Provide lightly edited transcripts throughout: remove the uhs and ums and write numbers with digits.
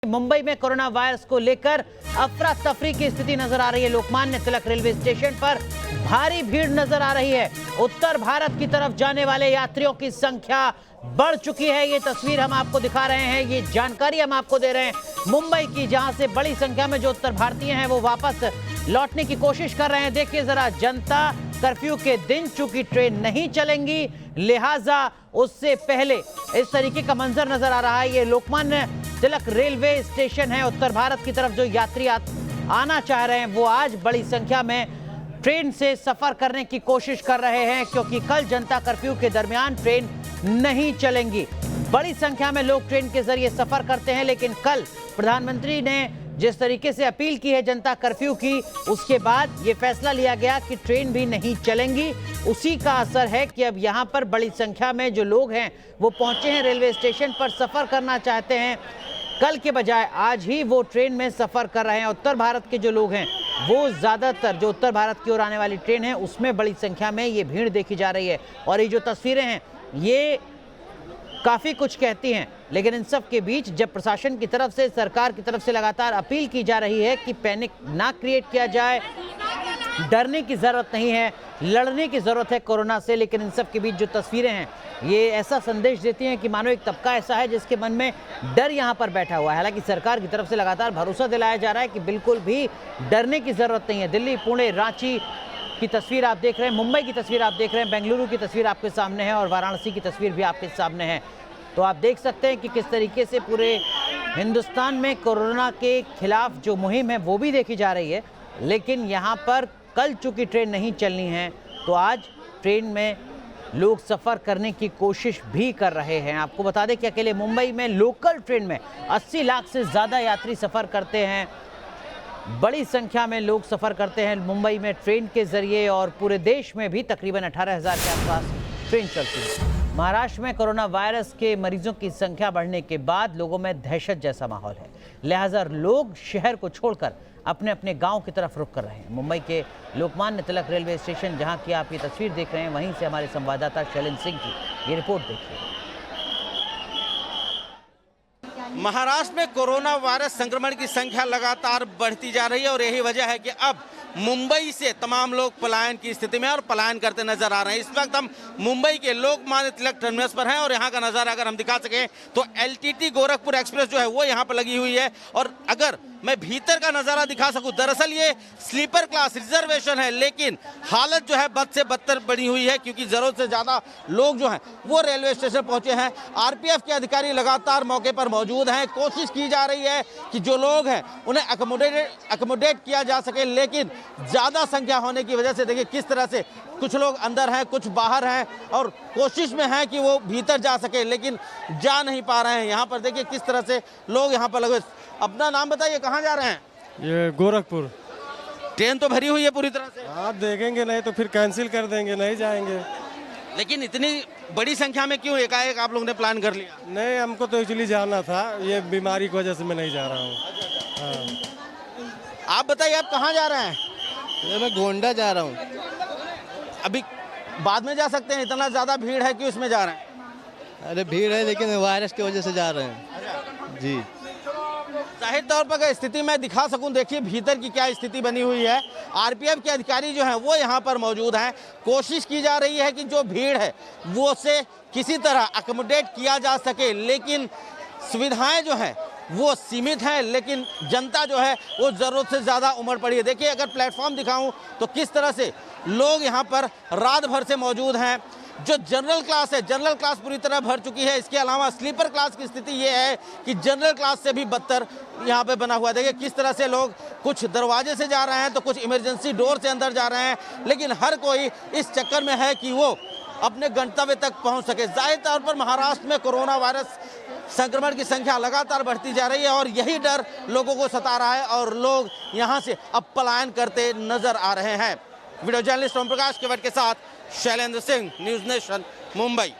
मुंबई में corona virus को लेकर अफरा तफरी की स्थिति नजर आ रही है। लोकमान्य तिलक रेलवे स्टेशन पर भारी भीड़ नजर आ रही है। उत्तर भारत की तरफ जाने वाले यात्रियों की संख्या बढ़ चुकी है। ये तस्वीर हम आपको दिखा रहे हैं, ये जानकारी हम आपको दे रहे हैं मुंबई की, जहां से बड़ी संख्या में जो उत्तर भारतीय हैं वो वापस लौटने की कोशिश कर रहे हैं। देखिए जरा, जनता कर्फ्यू के दिन चूंकि ट्रेन नहीं चलेंगी, लिहाजा उससे पहले इस तरीके का मंजर नजर आ रहा है। ये लोकमान्य तिलक रेलवे स्टेशन है। उत्तर भारत की तरफ जो यात्री आना चाह रहे हैं वो आज बड़ी संख्या में ट्रेन से सफर करने की कोशिश कर रहे हैं, क्योंकि कल जनता कर्फ्यू के दरमियान ट्रेन नहीं चलेंगी। बड़ी संख्या में लोग ट्रेन के जरिए सफर करते हैं, लेकिन कल प्रधानमंत्री ने जिस तरीके से अपील की है जनता कर्फ्यू की, उसके बाद यह फैसला लिया गया कि ट्रेन भी नहीं चलेंगी। उसी का असर है कि अब यहां पर बड़ी संख्या में जो लोग हैं वो पहुंचे हैं रेलवे स्टेशन पर, सफर करना चाहते हैं। कल के बजाय आज ही वो ट्रेन में सफर कर रहे हैं। उत्तर भारत के जो लोग हैं वो ज्यादातर जो उत्तर भारत की ओर आने वाली ट्रेन है उसमें बड़ी संख्या में ये भीड़ देखी जा रही है। और ये जो तस्वीरें हैं ये काफी कुछ कहती हैं, लेकिन इन सब के बीच जब प्रशासन की तरफ से, सरकार की तरफ से लगातार अपील की जा रही है कि पैनिक ना क्रिएट किया जाए, डरने की जरूरत नहीं है, लड़ने की जरूरत है कोरोना से, लेकिन इन सब के बीच जो तस्वीरें हैं ये ऐसा संदेश देती हैं कि मानो एक तबका ऐसा है जिसके मन में डर यहाँ पर बैठा हुआ है। हालांकि सरकार की तरफ से लगातार भरोसा दिलाया जा रहा है कि बिल्कुल भी डरने की जरूरत नहीं है। दिल्ली, पुणे, रांची की तस्वीर आप देख रहे हैं, मुंबई की तस्वीर आप देख रहे हैं, बेंगलुरु की तस्वीर आपके सामने है और वाराणसी की तस्वीर भी आपके सामने है। तो आप देख सकते हैं कि किस तरीके से पूरे हिंदुस्तान में कोरोना के खिलाफ जो मुहिम है वो भी देखी जा रही है। लेकिन यहाँ पर कल चूंकि ट्रेन नहीं चलनी है तो आज ट्रेन में लोग सफ़र करने की कोशिश भी कर रहे हैं। आपको बता दें कि अकेले मुंबई में लोकल ट्रेन में 80 लाख से ज़्यादा यात्री सफ़र करते हैं। बड़ी संख्या में लोग सफ़र करते हैं मुंबई में ट्रेन के ज़रिए, और पूरे देश में भी तकरीबन 18,000 के आसपास ट्रेन चलती है। महाराष्ट्र में कोरोना वायरस के मरीजों की संख्या बढ़ने के बाद लोगों में दहशत जैसा माहौल है, लिहाजा लोग शहर को छोड़कर अपने अपने गांव की तरफ रुख कर रहे हैं। मुंबई के लोकमान्य तिलक रेलवे स्टेशन, जहां की आप ये तस्वीर देख रहे हैं, वहीं से हमारे संवाददाता शैलेंद्र सिंह की ये रिपोर्ट देखिए। महाराष्ट्र में कोरोना वायरस संक्रमण की संख्या लगातार बढ़ती जा रही है और यही वजह है कि अब मुंबई से तमाम लोग पलायन की स्थिति में और पलायन करते नजर आ रहे हैं। इस वक्त हम मुंबई के लोकमान्य तिलक टर्मिनस पर हैं और यहाँ का नज़ारा अगर हम दिखा सकें तो एलटीटी गोरखपुर एक्सप्रेस जो है वो यहाँ पर लगी हुई है। और अगर मैं भीतर का नज़ारा दिखा सकूं, दरअसल ये स्लीपर क्लास रिजर्वेशन है, लेकिन हालत जो है बद से बदतर बनी हुई है, क्योंकि ज़रूरत से ज़्यादा लोग जो हैं वो रेलवे स्टेशन पहुंचे हैं। आरपीएफ के अधिकारी लगातार मौके पर मौजूद हैं। कोशिश की जा रही है कि जो लोग हैं उन्हें अकोमोडेट किया जा सके, लेकिन ज़्यादा संख्या होने की वजह से देखिए किस तरह से कुछ लोग अंदर हैं, कुछ बाहर हैं और कोशिश में हैं कि वो भीतर जा सके, लेकिन जा नहीं पा रहे हैं। यहाँ पर देखिए किस तरह से लोग यहाँ पर लगे। अपना नाम बताइए, कहाँ जा रहे हैं? ये गोरखपुर। ट्रेन तो भरी हुई है पूरी तरह से। आप देखेंगे नहीं तो फिर कैंसिल कर देंगे, नहीं जाएंगे। लेकिन इतनी बड़ी संख्या में क्यों एकाएक आप लोगों ने प्लान कर लिया? नहीं, हमको तो एक्चुअली जाना था, ये बीमारी की वजह से मैं नहीं जा रहा हूँ। हाँ। आप बताइए, आप कहाँ जा रहे हैं? मैं गोंडा जा रहा हूँ। अभी बाद में जा सकते हैं, इतना ज़्यादा भीड़ है कि उसमें जा रहे हैं? अरे भीड़ है लेकिन वायरस की वजह से जा रहे हैं जी। जाहिर तौर पर अगर स्थिति मैं दिखा सकूं, देखिए भीतर की क्या स्थिति बनी हुई है। आरपीएफ के अधिकारी जो हैं वो यहाँ पर मौजूद हैं। कोशिश की जा रही है कि जो भीड़ है वो से किसी तरह अकोमोडेट किया जा सके, लेकिन सुविधाएं जो हैं वो सीमित हैं, लेकिन जनता जो है वो ज़रूरत से ज़्यादा उमड़ पड़ी है। देखिए अगर प्लेटफॉर्म दिखाऊं तो किस तरह से लोग यहाँ पर रात भर से मौजूद हैं। जो जनरल क्लास है, जनरल क्लास पूरी तरह भर चुकी है। इसके अलावा स्लीपर क्लास की स्थिति ये है कि जनरल क्लास से भी बदतर यहाँ पे बना हुआ। देखिए किस तरह से लोग कुछ दरवाजे से जा रहे हैं तो कुछ इमरजेंसी डोर से अंदर जा रहे हैं, लेकिन हर कोई इस चक्कर में है कि वो अपने गंतव्य तक पहुँच सके। जाहिर तौर पर महाराष्ट्र में कोरोना वायरस संक्रमण की संख्या लगातार बढ़ती जा रही है और यही डर लोगों को सता रहा है और लोग यहाँ से अब पलायन करते नजर आ रहे हैं। वीडियो जर्नलिस्ट ओम प्रकाश केवट के साथ शैलेंद्र सिंह, न्यूज़ नेशन, मुंबई।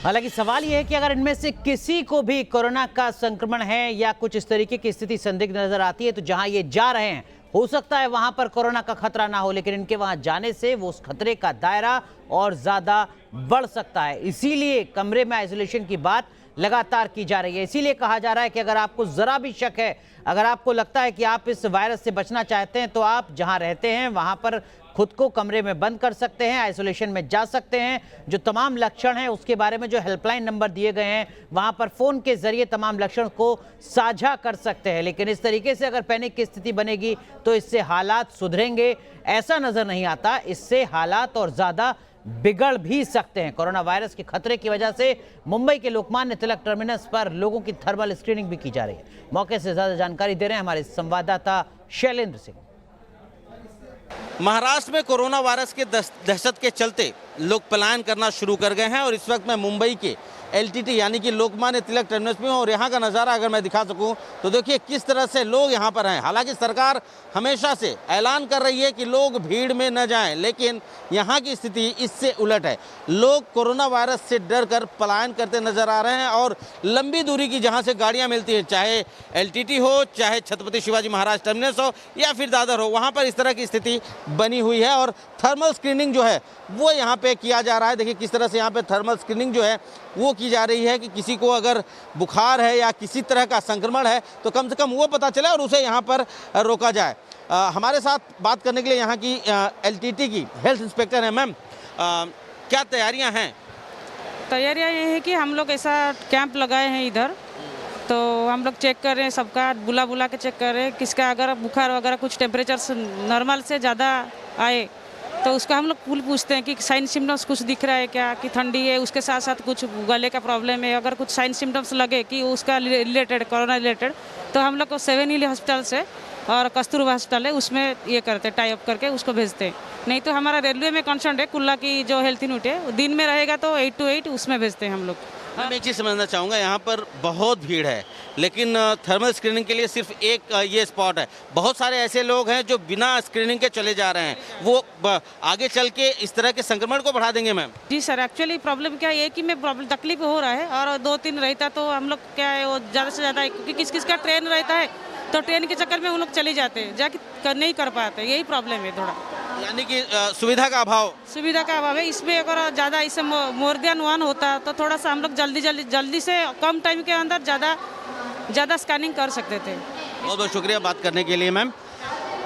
हालांकि सवाल यह है कि अगर इनमें से किसी को भी कोरोना का संक्रमण है या कुछ इस तरीके की स्थिति संदिग्ध नजर आती है तो जहां ये जा रहे हैं हो सकता है वहां पर कोरोना का खतरा ना हो, लेकिन इनके वहां जाने से वो उस खतरे का दायरा और ज्यादा बढ़ सकता है। इसीलिए कमरे में आइसोलेशन की बात लगातार की जा रही है। इसीलिए कहा जा रहा है कि अगर आपको जरा भी शक है, अगर आपको लगता है कि आप इस वायरस से बचना चाहते हैं, तो आप जहां रहते हैं वहां पर खुद को कमरे में बंद कर सकते हैं, आइसोलेशन में जा सकते हैं। जो तमाम लक्षण हैं उसके बारे में जो हेल्पलाइन नंबर दिए गए हैं वहां पर फोन के जरिए तमाम लक्षण को साझा कर सकते हैं। लेकिन इस तरीके से अगर पैनिक की स्थिति बनेगी तो इससे हालात सुधरेंगे ऐसा नजर नहीं आता। इससे हालात और ज्यादा बिगड़ भी सकते हैं। कोरोना वायरस के खतरे की वजह से मुंबई के लोकमान्य तिलक टर्मिनस पर लोगों की थर्मल स्क्रीनिंग भी की जा रही है। मौके से ज्यादा जानकारी दे रहे हैं हमारे संवाददाता शैलेंद्र सिंह। महाराष्ट्र में कोरोना वायरस के दहशत के चलते लोग पलायन करना शुरू कर गए हैं और इस वक्त मैं मुंबई के LTT यानी कि लोकमान्य तिलक टर्मिनस में हूँ और यहाँ का नज़ारा अगर मैं दिखा सकूँ तो देखिए किस तरह से लोग यहाँ पर हैं। हालांकि सरकार हमेशा से ऐलान कर रही है कि लोग भीड़ में न जाएं, लेकिन यहाँ की स्थिति इससे उलट है। लोग कोरोना वायरस से डर कर पलायन करते नजर आ रहे हैं और लंबी दूरी की जहाँ से गाड़ियाँ मिलती हैं, चाहे LTT हो, चाहे छत्रपति शिवाजी महाराज टर्मिनस हो या फिर दादर हो, वहाँ पर इस तरह की स्थिति बनी हुई है और थर्मल स्क्रीनिंग जो है वो यहाँ पे किया जा रहा है। देखिए किस तरह से यहाँ पे थर्मल स्क्रीनिंग जो है वो की जा रही है कि किसी को अगर बुखार है या किसी तरह का संक्रमण है तो कम से कम वो पता चले और उसे यहाँ पर रोका जाए। हमारे साथ बात करने के लिए यहाँ की LTT की हेल्थ इंस्पेक्टर है। मैम, क्या तैयारियाँ हैं? तैयारियाँ ये है कि हम लोग ऐसा कैंप लगाए हैं इधर, तो हम लोग चेक कर रहे हैं, सबका बुला के चेक कर रहे हैं। किसका अगर बुखार वगैरह कुछ टेम्परेचर नॉर्मल से ज़्यादा आए तो उसका हम लोग पूछते हैं कि साइन सिम्टम्स कुछ दिख रहा है क्या, कि ठंडी है, उसके साथ साथ कुछ गले का प्रॉब्लम है। अगर कुछ साइन सिम्टम्स लगे कि उसका रिलेटेड कोरोना रिलेटेड, तो हम लोग को 7 हिल हॉस्पिटल से और कस्तूरबा हॉस्पिटल है उसमें ये करते टाई अप करके उसको भेजते हैं। नहीं तो हमारा रेलवे में कंसर्न है, कुल्ला की जो हेल्थ यूनिट है दिन में रहेगा तो 8 to 8 उसमें भेजते हैं हम लोग। मैं एक चीज़ समझना चाहूँगा, यहाँ पर बहुत भीड़ है लेकिन थर्मल स्क्रीनिंग के लिए सिर्फ एक ये स्पॉट है। बहुत सारे ऐसे लोग हैं जो बिना स्क्रीनिंग के चले जा रहे हैं, वो आगे चल के इस तरह के संक्रमण को बढ़ा देंगे। मैम जी सर, एक्चुअली प्रॉब्लम क्या है कि मैं प्रॉब्लम तकलीफ हो रहा है और 2-3 रहता तो हम लोग क्या है वो ज़्यादा से ज़्यादा, क्योंकि किस का ट्रेन रहता है तो ट्रेन के चक्कर में वो लोग चले जाते हैं, जाके नहीं कर पाते, यही प्रॉब्लम है थोड़ा। यानी कि सुविधा का अभाव है इसमें। अगर ज़्यादा इसे मोर देन 1 होता तो थोड़ा सा हम लोग जल्दी से कम टाइम के अंदर ज़्यादा स्कैनिंग कर सकते थे। बहुत बहुत शुक्रिया बात करने के लिए। मैम,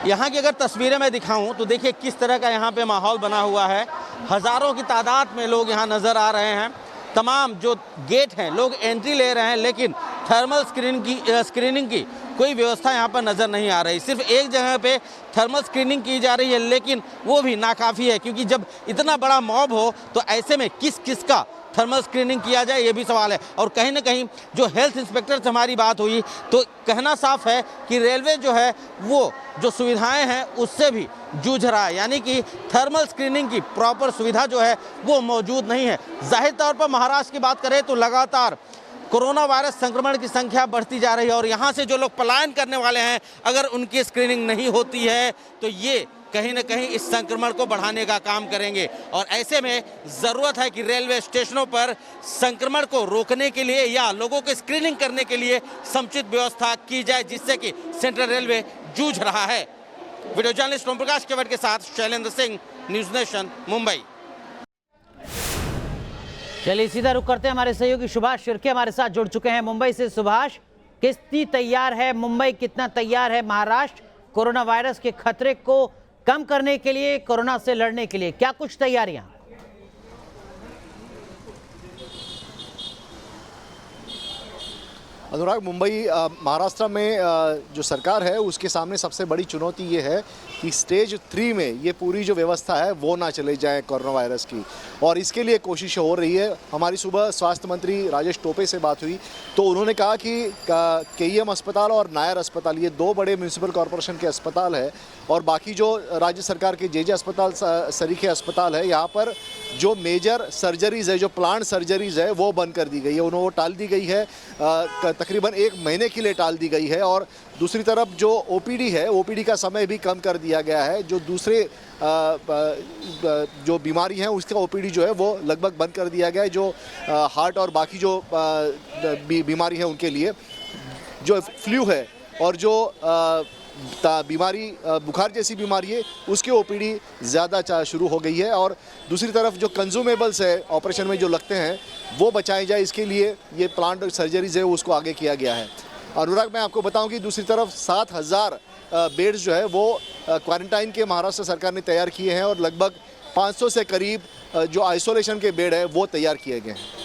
यहाँ की अगर तस्वीरें मैं दिखाऊं तो देखिए किस तरह का यहाँ पे माहौल बना हुआ है। हज़ारों की तादाद में लोग यहाँ नज़र आ रहे हैं। तमाम जो गेट हैं लोग एंट्री ले रहे हैं, लेकिन थर्मल स्क्रीनिंग की कोई व्यवस्था यहाँ पर नज़र नहीं आ रही। सिर्फ एक जगह पे थर्मल स्क्रीनिंग की जा रही है, लेकिन वो भी नाकाफ़ी है, क्योंकि जब इतना बड़ा मॉब हो तो ऐसे में किस का थर्मल स्क्रीनिंग किया जाए, ये भी सवाल है। और कहीं ना कहीं जो हेल्थ इंस्पेक्टर से हमारी बात हुई तो कहना साफ है कि रेलवे जो है वो जो सुविधाएं हैं उससे भी जूझ रहा है, यानी कि थर्मल स्क्रीनिंग की प्रॉपर सुविधा जो है वो मौजूद नहीं है। जाहिर तौर पर महाराष्ट्र की बात करें तो लगातार कोरोना वायरस संक्रमण की संख्या बढ़ती जा रही है और यहाँ से जो लोग पलायन करने वाले हैं, अगर उनकी स्क्रीनिंग नहीं होती है तो ये कहीं ना कहीं इस संक्रमण को बढ़ाने का काम करेंगे। और ऐसे में ज़रूरत है कि रेलवे स्टेशनों पर संक्रमण को रोकने के लिए या लोगों को स्क्रीनिंग करने के लिए समुचित व्यवस्था की जाए, जिससे कि सेंट्रल रेलवे जूझ रहा है। वीडियो जर्नलिस्ट ओम प्रकाश केवट के साथ शैलेंद्र सिंह, न्यूज़ नेशन, मुंबई। चलिए सीधा रुक करते हैं, हमारे सहयोगी सुभाष शिर्के हमारे साथ जुड़ चुके हैं मुंबई से। सुभाष, कितनी तैयार है मुंबई, कितना तैयार है महाराष्ट्र कोरोना वायरस के खतरे को कम करने के लिए, कोरोना से लड़ने के लिए क्या कुछ तैयारियां? अनुराग, मुंबई महाराष्ट्र में जो सरकार है उसके सामने सबसे बड़ी चुनौती ये है कि स्टेज 3 में ये पूरी जो व्यवस्था है वो ना चले जाए कोरोना वायरस की, और इसके लिए कोशिश हो रही है। हमारी सुबह स्वास्थ्य मंत्री राजेश टोपे से बात हुई तो उन्होंने कहा कि KEM अस्पताल और नायर अस्पताल, ये 2 बड़े म्यूनिसिपल कॉरपोरेशन के अस्पताल है और बाकी जो राज्य सरकार के JJ अस्पताल सरीखे अस्पताल है, यहाँ पर जो मेजर सर्जरीज़ है, जो प्लांट सर्जरीज़ है वो बंद कर दी गई है, उन्होंने वो टाल दी गई है, तकरीबन 1 महीने के लिए टाल दी गई है। और दूसरी तरफ जो OPD है, OPD का समय भी कम कर दिया गया है। जो दूसरे जो बीमारी हैं उसका OPD जो है वो लगभग बंद कर दिया गया है। जो हार्ट और बाकी जो बीमारी है उनके लिए, जो फ्लू है और जो बीमारी बुखार जैसी बीमारी है उसकी ओपीडी ज़्यादा शुरू हो गई है। और दूसरी तरफ जो कंज्यूमेबल्स है ऑपरेशन में जो लगते हैं वो बचाए जाए, इसके लिए ये प्लांट सर्जरीज है उसको आगे किया गया है। अनुराग, मैं आपको बताऊं कि दूसरी तरफ 7,000 बेड्स जो है वो क्वारंटाइन के महाराष्ट्र सरकार ने तैयार किए हैं और लगभग 500 से करीब जो आइसोलेशन के बेड है वो तैयार किए गए हैं।